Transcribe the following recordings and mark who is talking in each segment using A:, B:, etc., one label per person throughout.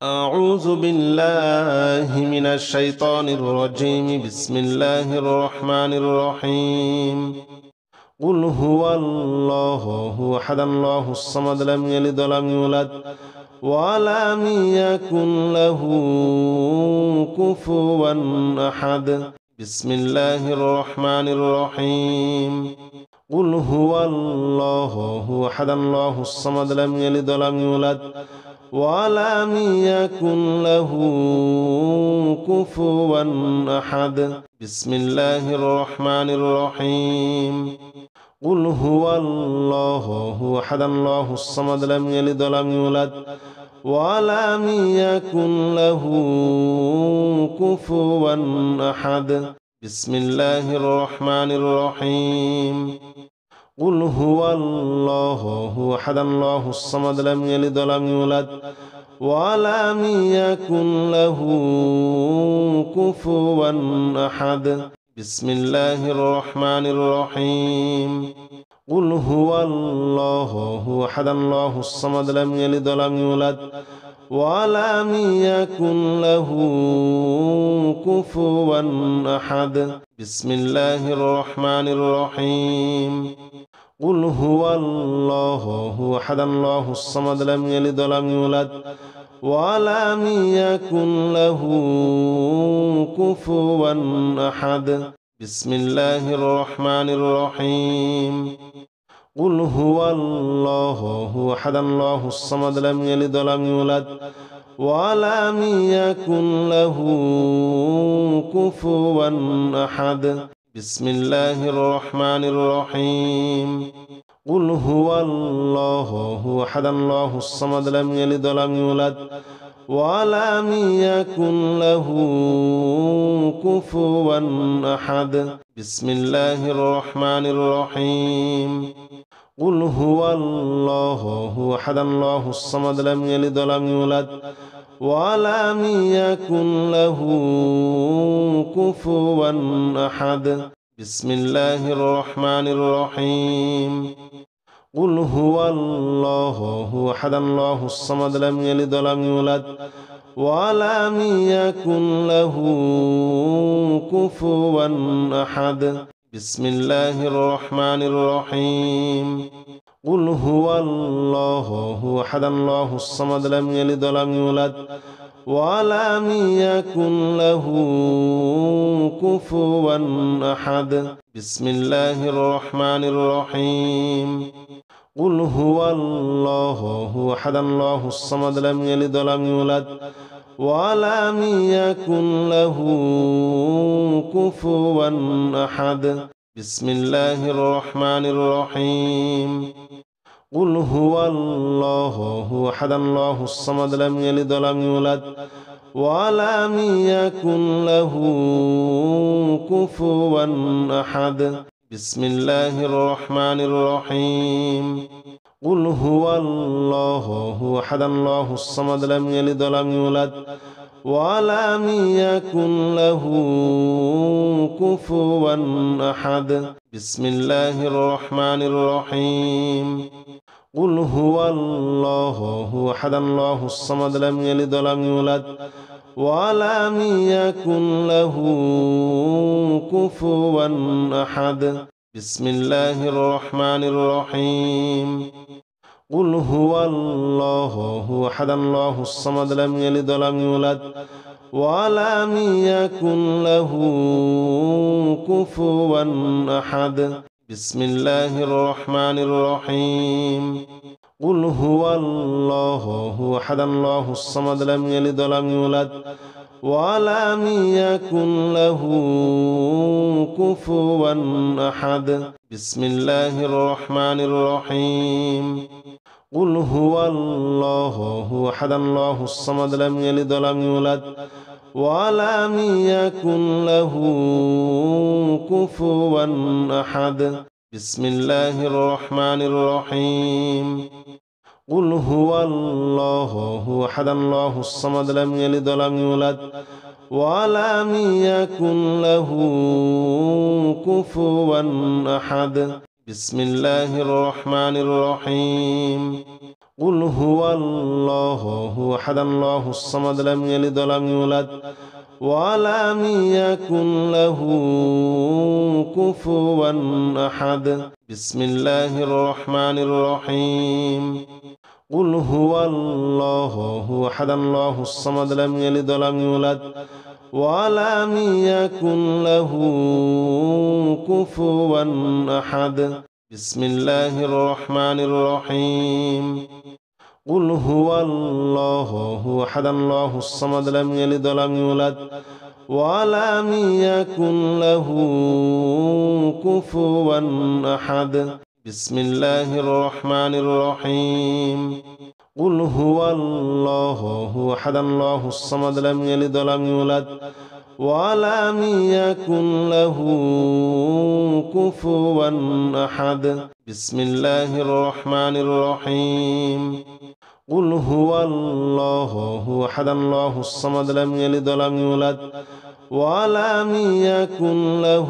A: أعوذ بالله من الشيطان الرجيم. بسم الله الرحمن الرحيم. قل هو الله أحد الله الصمد لم يلد ولم يولد ولم يكن له كفوا أحد. بسم الله الرحمن الرحيم. قل هو الله أحد الله الصمد لم يلد ولم يولد ولم يكن له كفوا أحد. بسم الله الرحمن الرحيم. قل هو الله أحد الله الصمد لم يلد ولم يولد ولم يكن له كفوا أحد. بسم الله الرحمن الرحيم. قل هو الله أحد الله الصمد لم يلد ولم يولد ولم يكن له كفوا أحد. بسم الله الرحمن الرحيم. قل هو الله أحد الله الصمد لم يلد ولم يولد ولم يكن له كفوا أحد. بسم الله الرحمن الرحيم. قل هو الله أحد الله الصمد لم يلد ولم يولد ولم يكن له كفوا أحد. بسم الله الرحمن الرحيم. قل هو الله أحد الله الصمد لم يلد ولم يولد ولم يكن له كفوا أحد. بسم الله الرحمن الرحيم. قل هو الله أحد الله الصمد لم يلد ولم يولد ولم يكن له كفوا أحد. بسم الله الرحمن الرحيم. قل هو الله أحد الله الصمد لم يلد ولم يولد ولم يكن له كفوا أحد. بسم الله الرحمن الرحيم. قل هو الله أحد الله الصمد لم يلد ولم يولد ولم يكن له كفوا أحد. بسم الله الرحمن الرحيم. قل هو الله أحد الله الصمد لم يلد ولم يولد ولم يكن له كفوا أحد. بسم الله الرحمن الرحيم. قل هو الله أحد الله الصمد لم يلد ولم يولد ولم يكن له كفوا أحد. بسم الله الرحمن الرحيم. قل هو الله أحد الله الصمد لم يلد ولم يولد ولم يكن له كفوا أحد. بسم الله الرحمن الرحيم. قل هو الله أحد الله الصمد لم يلد ولم يولد ولم يكن له كفوا أحد. بسم الله الرحمن الرحيم. قل هو الله أحد الله الصمد لم يلد ولم يولد ولم يكن له كفوا أحد. بسم الله الرحمن الرحيم. قل هو الله أحد الله الصمد لم يلد ولم يولد ولم يكن له كفوا أحد. بسم الله الرحمن الرحيم. قل هو الله أحد الله الصمد لم يلد ولم يولد ولم يكن له كفوا أحد. بسم الله الرحمن الرحيم. قل هو الله أحد الله الصمد لم يلد ولم يولد ولم يكن له كفوا أحد. بسم الله الرحمن الرحيم. قل هو الله أحد الله الصمد لم يلد ولم يولد ولم يكن له كفوا أحد. بسم الله الرحمن الرحيم. قل هو الله أحد الله الصمد لم يلد ولم يولد ولم يكن له كفوا أحد بسم الله الرحمن الرحيم قل هو الله أحد الله الصمد لم يلد ولم يولد ولم يكن له كفوا أحد بسم الله الرحمن الرحيم قل هو الله أحد الله الصمد لم يلد ولم يولد ولم يكن له كفوا أحد بسم الله الرحمن الرحيم قل هو الله أحد الله الصمد لم يلد ولم يولد ولم يكن له كفوا أحد بسم الله الرحمن الرحيم قل هو الله أحد الله الصمد لم يلد ولم يولد ولم يكن له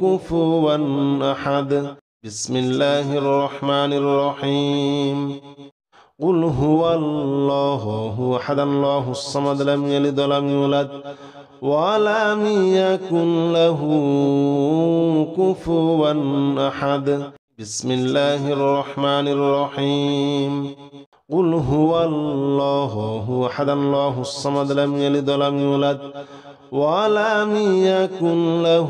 A: كفوا أحد بسم الله الرحمن الرحيم قل هو الله أحد الله الصمد لم يلد ولم يولد ولم يكن له كفوا أحد بسم الله الرحمن الرحيم قل هو الله أحد الله الصمد لم يلد ولم يولد ولم يكن له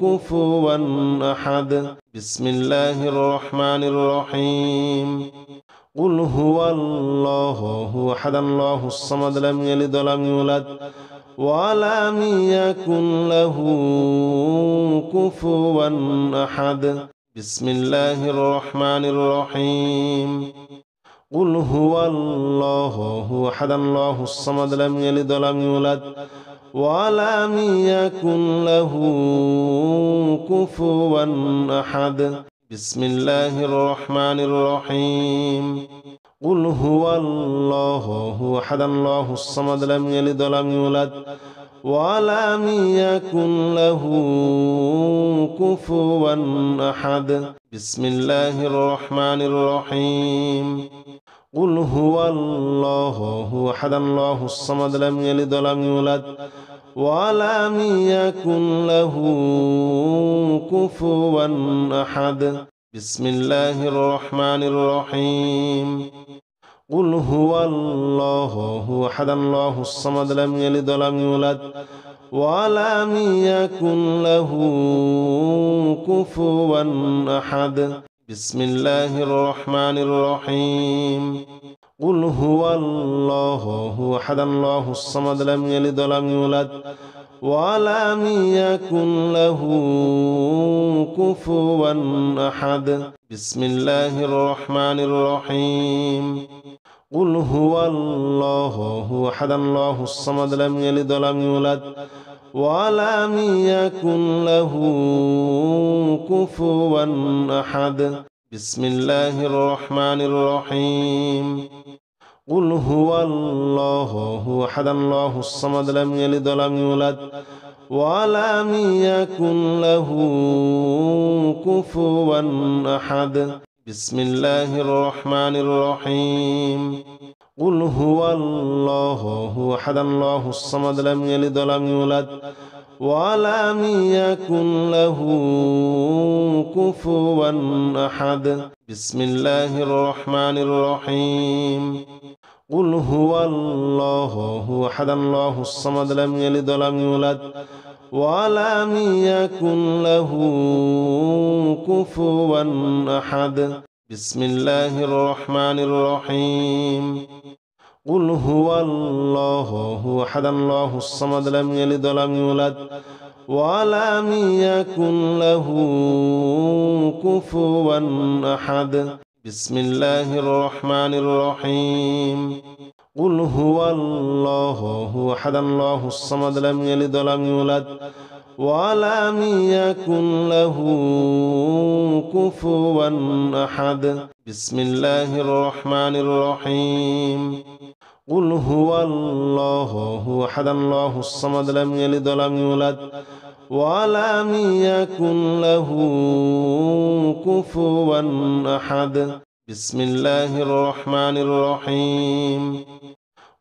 A: كفوا أحد بسم الله الرحمن الرحيم قل هو الله أحد الله الصمد لم يلد ولم يولد ولم يكن له كفوا أحد بسم الله الرحمن الرحيم قل هو الله أحد الله الصمد لم يلد ولم يولد ولم يكن له كفوا أحد بسم الله الرحمن الرحيم قل هو الله أحد الله الصمد لم يلد ولم يولد ولم يكن له كفوا أحد بسم الله الرحمن الرحيم قل هو الله أحد الله الصمد لم يلد ولم يولد ولم يكن له كفوا أحد بسم الله الرحمن الرحيم قل هو الله أحد الله الصمد لم يلد ولم يولد ولم يكن له كفوا أحد بسم الله الرحمن الرحيم قل هو الله أحد الله الصمد لم يلد ولم يولد ولم يكن له كفوا أحد بسم الله الرحمن الرحيم قل هو الله أحد الله الصمد لم يلد ولم يولد ولم يكن له كفوا أحد بسم الله الرحمن الرحيم قل هو الله أحد الله الصمد لم يلد ولم يولد ولم يكن له كفوا أحد بسم الله الرحمن الرحيم قل هو الله أحد الله الصمد لم يلد ولم يولد ولم يكن له كفوا أحد بسم الله الرحمن الرحيم قل هو الله أحد الله الصمد لم يلد ولم يولد ولم يكن له كفوا أحد بسم الله الرحمن الرحيم قل هو الله أحد الله الصمد لم يلد ولم يولد ولم يكن له كفوا أحد بسم الله الرحمن الرحيم قل هو الله أحد الله الصمد لم يلد ولم يولد ولم يكن له كفوا أحد بسم الله الرحمن الرحيم قل هو الله أحد الله الصمد لم يلد ولم يولد ولم يكن له كفوا أحد بسم الله الرحمن الرحيم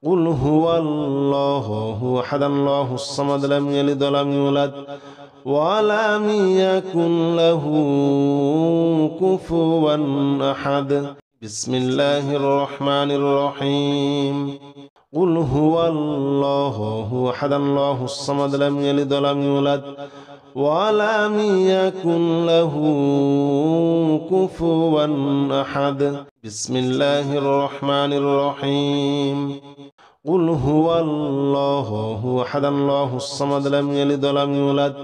A: قل هو الله أحد الله الصمد لم يلد ولم يولد ولم يكن له كفوا أحد بسم الله الرحمن الرحيم قل هو الله أحد الله الصمد لم يلد ولم يولد ولم يكن له كفوا أحد بسم الله الرحمن الرحيم قل هو الله أحد الله الصمد لم يلد ولم يولد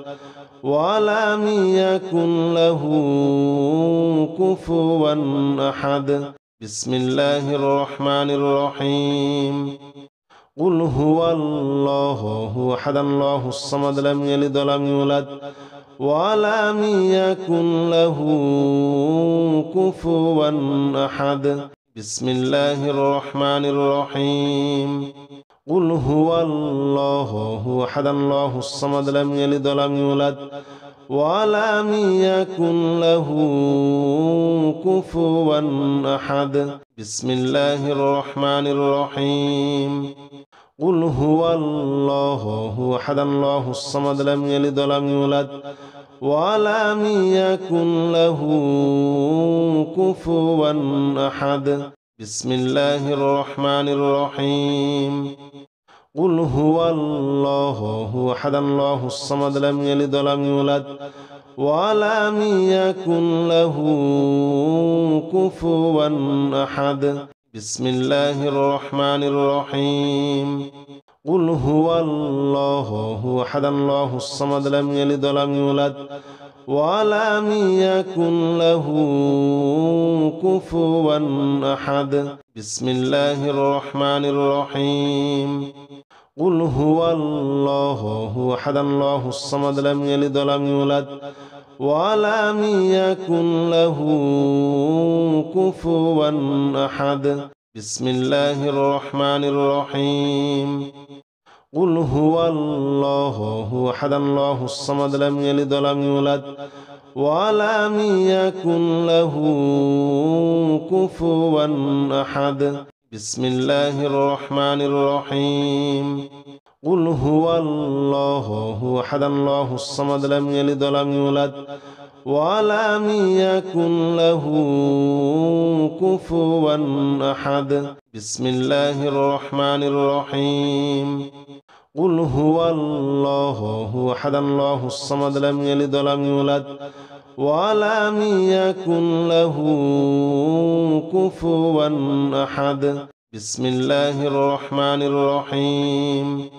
A: ولم يكن له كفوا أحد بسم الله الرحمن الرحيم قل هو الله أحد الله الصمد لم يلد ولم يولد ولم يكن له كفوا أحد بسم الله الرحمن الرحيم قل هو الله أحد الله الصمد لم يلد ولم يولد ولم يكن له كفوا أحد بسم الله الرحمن الرحيم قل هو الله أحد الله الصمد لم يلد ولم يولد ولم يكن له كفوا أحد بسم الله الرحمن الرحيم قل هو الله أحد الله الصمد لم يلد ولم يولد ولم يكن له كفوا أحد بسم الله الرحمن الرحيم قل هو الله أحد الله الصمد لم يلد ولم يولد ولم يكن له كفوا أحد بسم الله الرحمن الرحيم قل هو الله أحد الله الصمد لم يلد ولم يولد ولم يكن له كفوا أحد بسم الله الرحمن الرحيم قل هو الله أحد الله الصمد لم يلد ولم يولد ولم يكن له كفوا أحد بسم الله الرحمن الرحيم قل هو الله أحد الله الصمد لم يلد ولم يولد ولم يكن له كفوا أحد بسم الله الرحمن الرحيم قل هو الله أحد الله الصمد لم يلد ولم يولد ولم يكن له كفوا أحد بسم الله الرحمن الرحيم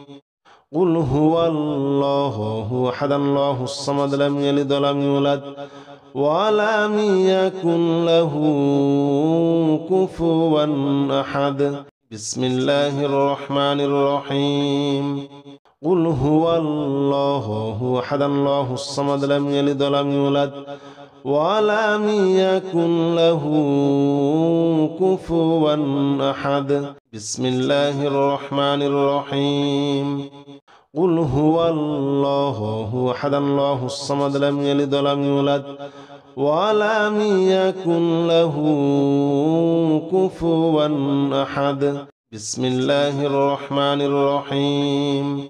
A: قل هو الله أحد الله الصمد لم يلد ولم يولد ولم يكن له كفوا أحد بسم الله الرحمن الرحيم قل هو الله أحد الله الصمد لم يلد ولم يولد ولم يكن له كفوا أحد بسم الله الرحمن الرحيم قل هو الله أحد الله الصمد لم يلد ولم يولد ولم يكن له كفوا أحد بسم الله الرحمن الرحيم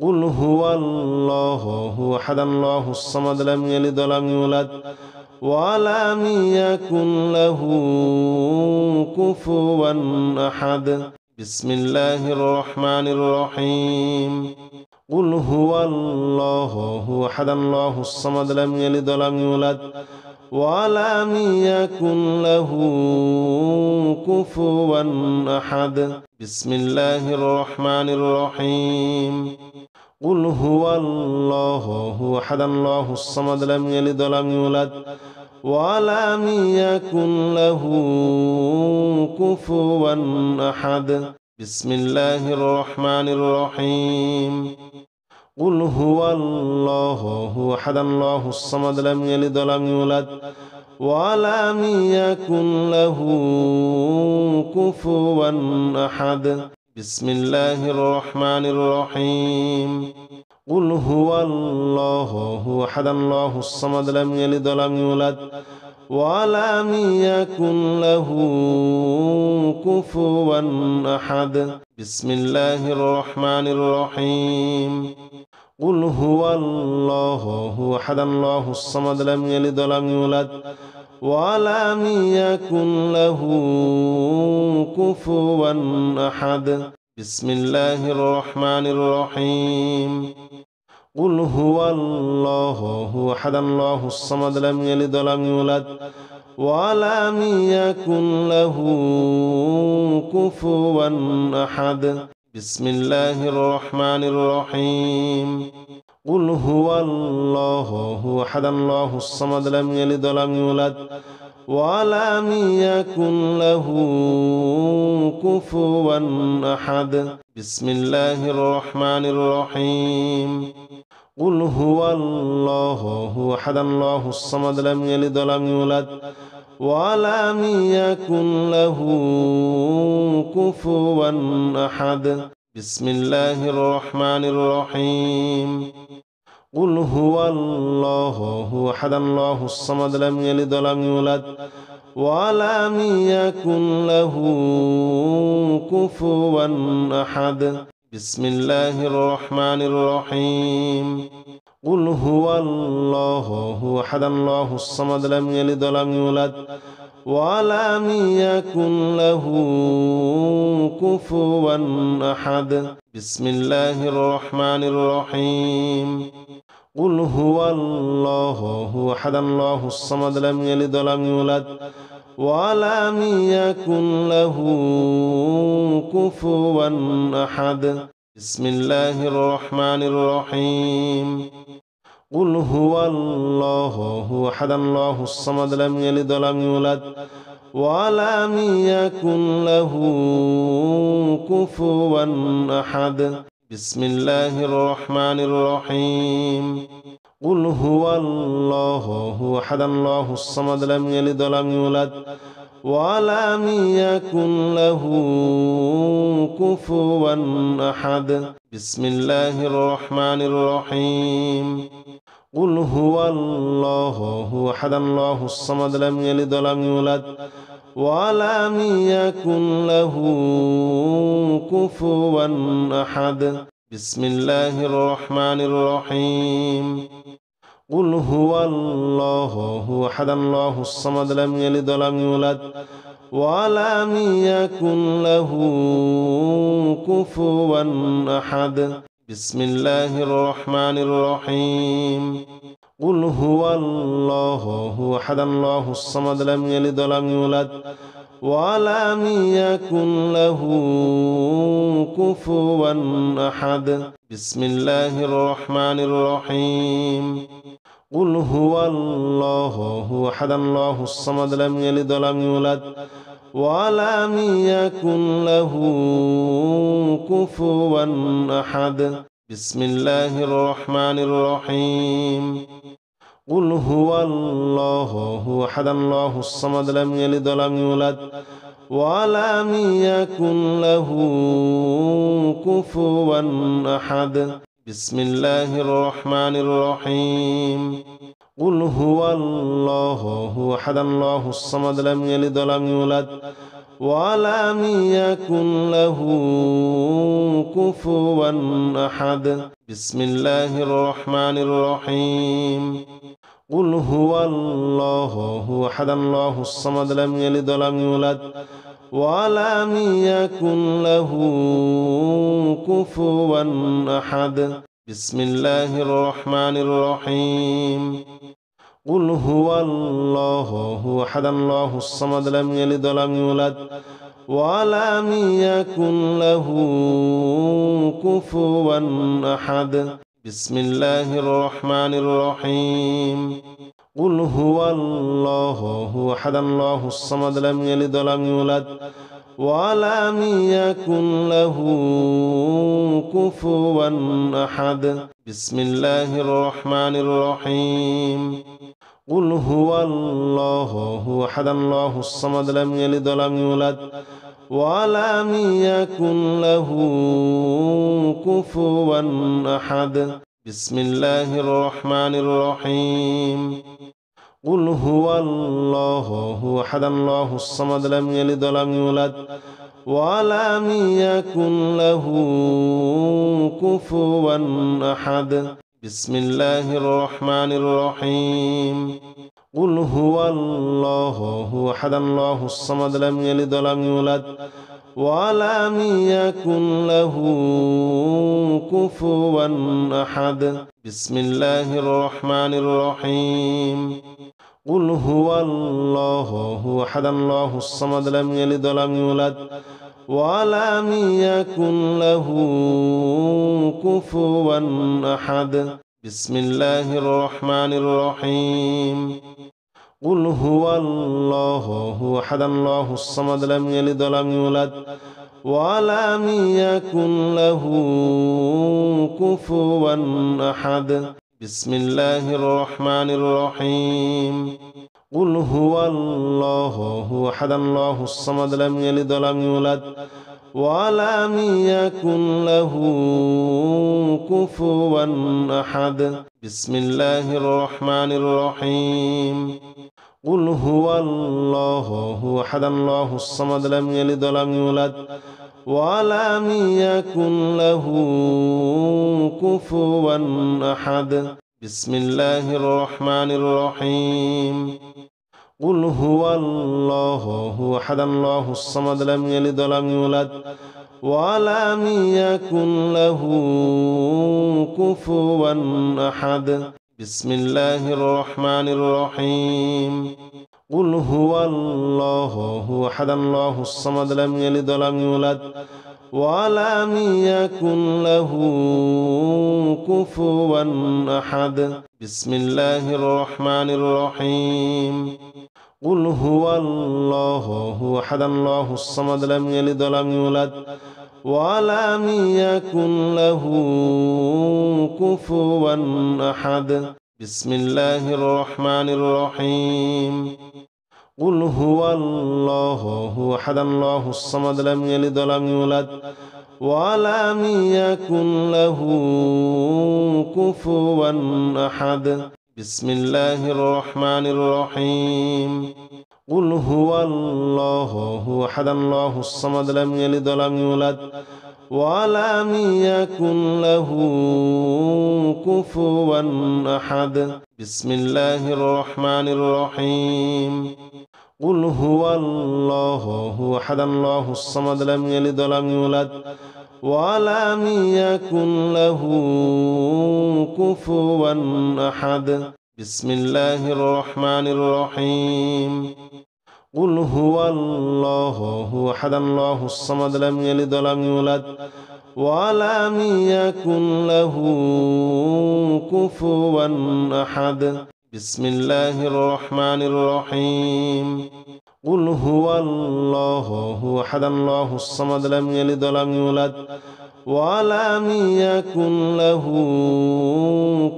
A: قل هو الله أحد الله الصمد لم يلد ولم يولد ولم يكن له كفوا أحد بسم الله الرحمن الرحيم قل هو الله أحد الله الصمد لم يلد ولم يولد ولم يكن له كفوا أحد بسم الله الرحمن الرحيم قل هو الله أحد الله الصمد لم يلد ولم يولد ولم يكن له كفوا أحد بسم الله الرحمن الرحيم قل هو الله أحد الله الصمد لم يلد ولم يولد ولم يكن له كفوا أحد بسم الله الرحمن الرحيم قل هو الله أحد الله الصمد لم يلد ولم يولد ولم يكن له كفوا أحد بسم الله الرحمن الرحيم قل هو الله أحد الله الصمد لم يلد ولم يولد ولم يكن له كفوا أحد بسم الله الرحمن الرحيم قل هو الله أحد الله الصمد لم يلد ولم يولد ولم يكن له كفوا أحد بسم الله الرحمن الرحيم قل هو الله أحد الله الصمد لم يلد ولم يولد ولم يكن له كفوا أحد بسم الله الرحمن الرحيم قل هو الله أحد الله الصمد لم يلد ولم يولد ولم يكن له كفوا أحد بسم الله الرحمن الرحيم قل هو الله أحد الله الصمد لم يلد ولم يولد ولم يكن له كفوا أحد بسم الله الرحمن الرحيم قل هو الله أحد الله الصمد لم يلد ولم يولد ولم يكن له كفوا أحد بسم الله الرحمن الرحيم قل هو الله أحد الله الصمد لم يلد ولم يولد ولم يكن له كفوا أحد بسم الله الرحمن الرحيم قل هو الله أحد الله الصمد لم يلد ولم يولد ولم يكن له كفوا أحد بسم الله الرحمن الرحيم قل هو الله أحد الله الصمد لم يلد ولم يولد ولم يكن له كفوا أحد بسم الله الرحمن الرحيم قل هو الله أحد الله الصمد لم يلد ولم يولد ولم يكن له كفوا أحد بسم الله الرحمن الرحيم قل هو الله أحد الله الصمد لم يلد ولم يولد ولم يكن له كفوا أحد بسم الله الرحمن الرحيم قل هو الله أحد الله الصمد لم يلد ولم يولد ولم يكن له كفوا أحد بسم الله الرحمن الرحيم قل هو الله أحد الله الصمد لم يلد ولم يولد ولم يكن له كفوا أحد بسم الله الرحمن الرحيم قل هو الله أحد الله الصمد لم يلد ولم يولد ولم يكن له كفوا أحد بسم الله الرحمن الرحيم قل هو الله أحد الله الصمد لم يلد ولم يولد ولم يكن له كفوا أحد بسم الله الرحمن الرحيم قل هو الله أحد الله الصمد لم يلد ولم يولد ولم يكن له كفوا أحد بسم الله الرحمن الرحيم قل هو الله أحد الله الصمد لم يلد ولم يولد ولم يكن له كفوا أحد بسم الله الرحمن الرحيم قل هو الله أحد الله الصمد لم يلد ولم يولد ولم يكن له كفوا أحد بسم الله الرحمن الرحيم قل هو الله أحد الله الصمد لم يلد ولم يولد ولم يكن له كفوا أحد بسم الله الرحمن الرحيم قل هو الله أحد الله الصمد لم يلد ولم يولد ولم يكن له كفوا أحد بسم الله الرحمن الرحيم قل هو الله أحد الله الصمد لم يلد ولم يولد ولم يكن له كفوا أحد بسم الله الرحمن الرحيم قل هو الله أحد الله الصمد لم يلد ولم يولد ولم يكن له كفوا أحد بسم الله الرحمن الرحيم قل هو الله أحد الله الصمد لم يلد ولم يولد ولم يكن له كفوا أحد بسم الله الرحمن الرحيم قل هو الله أحد الله الصمد لم يلد ولم يولد ولم يكن له كفوا أحد بسم الله الرحمن الرحيم قل هو الله أحد الله الصمد لم يلد ولم يولد ولم يكن له كفوا أحد بسم الله الرحمن الرحيم قل هو الله أحد الله الصمد لم يلد ولم يولد ولم يكن له كفوا أحد بسم الله الرحمن الرحيم قل هو الله أحد الله الصمد لم يلد ولم يولد ولم يكن له كفوا أحد بسم الله الرحمن الرحيم قل هو الله أحد الله الصمد لم يلد ولم يولد ولم يكن له كفوا أحد بسم الله الرحمن الرحيم قل هو الله أحد الله الصمد لم يلد ولم يولد ولم يكن له كفوا أحد بسم الله الرحمن الرحيم قل هو الله أحد الله الصمد لم يلد ولم يولد ولم يكن له كفوا أحد بسم الله الرحمن الرحيم قل هو الله أحد الله الصمد لم يلد ولم يولد ولم يكن له كفوا أحد بسم الله الرحمن الرحيم قل هو الله أحد الله الصمد لم يلد ولم يولد ولم يكن له كفوا أحد بسم الله الرحمن الرحيم قل هو الله أحد الله الصمد لم يلد ولم يولد ولم يكن له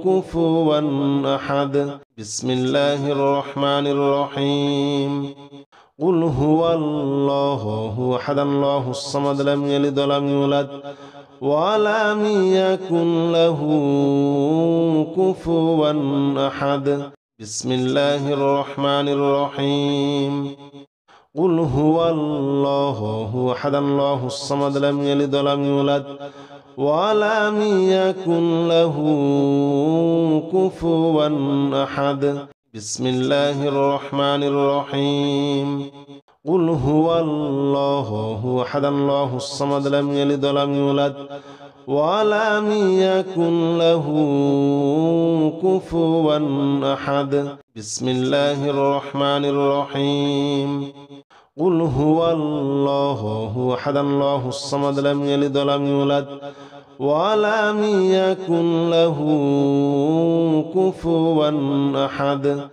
A: كفوا أحد بسم الله الرحمن الرحيم قل هو الله أحد الله الصمد لم يلد ولم يولد ولم يكن له كفوا أحد بسم الله الرحمن الرحيم قل هو الله أحد الله الصمد لم يلد ولم يولد ولم يكن له كفوا أحد بسم الله الرحمن الرحيم قل هو الله أحد الله الصمد لم يلد ولم يولد ولم يكن له كفوا أحد بسم الله الرحمن الرحيم قل هو الله أحد الله الصمد لم يلد ولم يولد ولم يكن له كفوا أحد